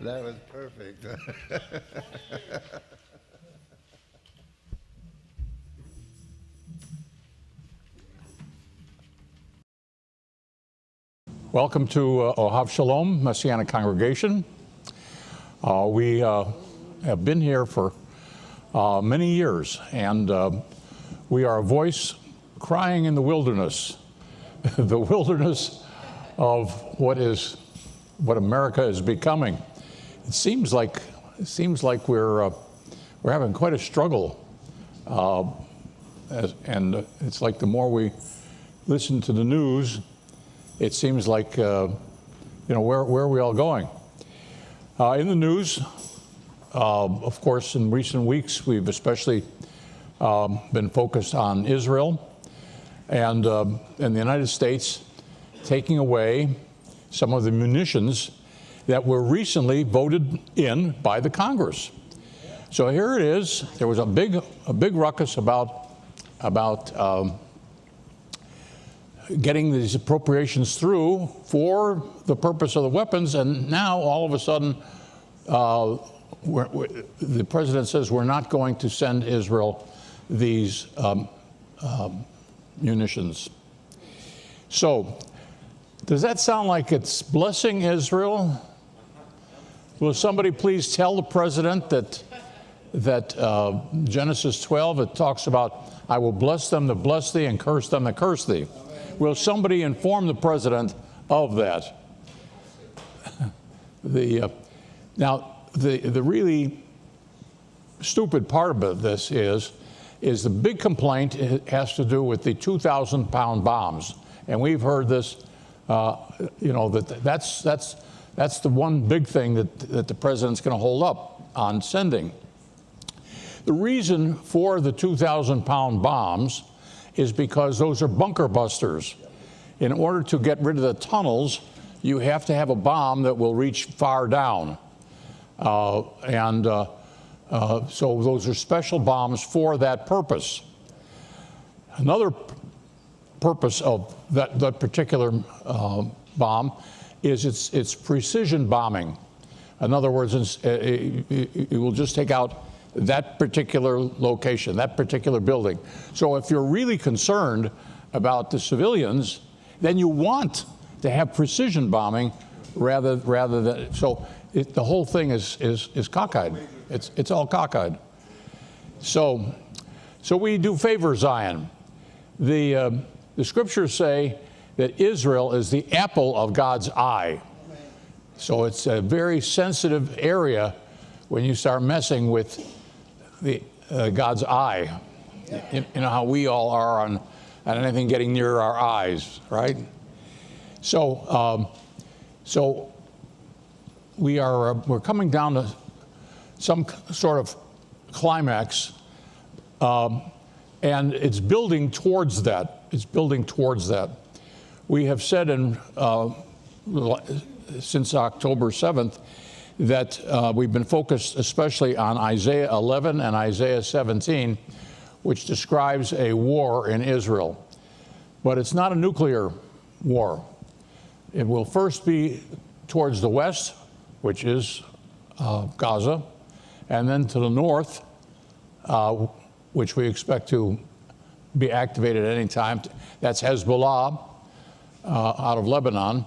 That was perfect. Welcome to Ohav Shalom, Messianic congregation. We have been here for many years, and we are a voice crying in the wilderness, the wilderness of what America is becoming. It seems like we're having quite a struggle, and it's like the more we listen to the news, it seems like, where are we all going? In the news, of course, in recent weeks, we've especially been focused on Israel and the United States taking away some of the munitions that were recently voted in by the Congress. So here it is. There was a big ruckus about getting these appropriations through for the purpose of the weapons, and now all of a sudden the president says we're not going to send Israel these munitions. So does that sound like it's blessing Israel? Will somebody please tell the president that Genesis 12, it talks about, I will bless them that bless thee and curse them that curse thee. Will somebody inform the president of that? Now, the really stupid part of this is the big complaint has to do with the 2,000-pound bombs, and we've heard this. That's the one big thing that the president's going to hold up on sending. The reason for the 2,000-pound bombs is because those are bunker busters. In order to get rid of the tunnels, you have to have a bomb that will reach far down. So those are special bombs for that purpose. Another purpose of that particular bomb is its precision bombing. In other words, it will just take out that particular location, that particular building. So if you're really concerned about the civilians, then you want to have precision bombing rather than, so the whole thing is cockeyed. It's all cockeyed. So we do favor Zion. The scriptures say that Israel is the apple of God's eye. So it's a very sensitive area when you start messing with God's eye. You know how we all are on anything getting near our eyes, right? So we're coming down to some sort of climax, and it's building towards that. It's building towards that. We have said since October 7th that we've been focused especially on Isaiah 11 and Isaiah 17, which describes a war in Israel. But it's not a nuclear war. It will first be towards the west, which is Gaza, and then to the north, which we expect to be activated at any time. That's Hezbollah out of Lebanon.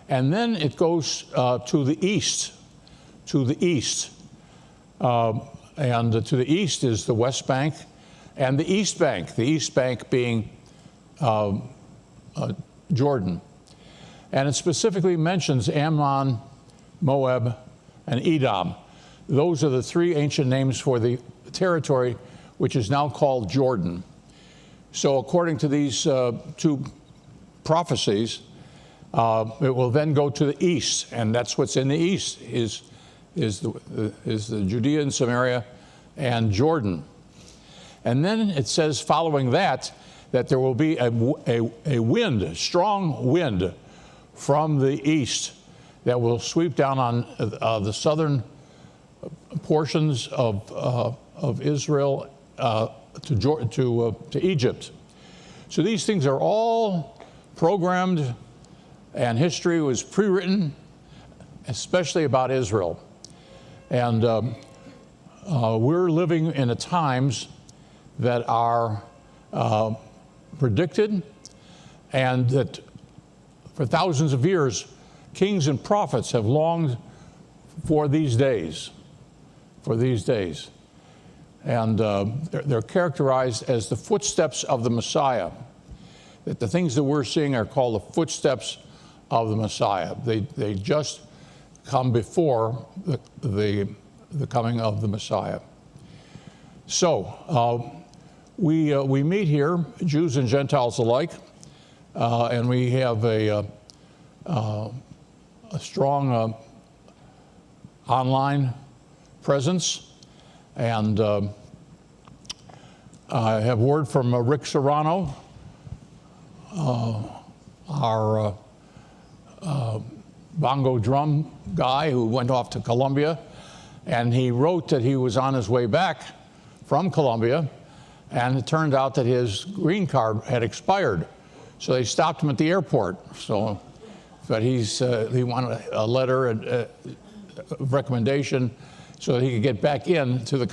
And then it goes to the east. And to the east is the West Bank and the East Bank being Jordan. And it specifically mentions Ammon, Moab, and Edom. Those are the three ancient names for the territory which is now called Jordan. So according to these two prophecies, it will then go to the east, and that's what's in the east is the Judea and Samaria and Jordan. And then it says following that there will be a strong wind from the east that will sweep down on the southern portions of Israel to Egypt. So these things are all programmed, and history was pre-written especially about Israel. And we're living in the times that are predicted, and that for thousands of years, kings and prophets have longed for these days, And they're characterized as the footsteps of the Messiah. That the things that we're seeing are called the footsteps of the Messiah. They just come before the coming of the Messiah. So we meet here, Jews and Gentiles alike, and we have a strong online presence. And I have word from Rick Serrano, our bongo drum guy who went off to Colombia, and he wrote that he was on his way back from Colombia, and it turned out that his green card had expired. So they stopped him at the airport. But he wanted a letter of recommendation so that he could get back in to the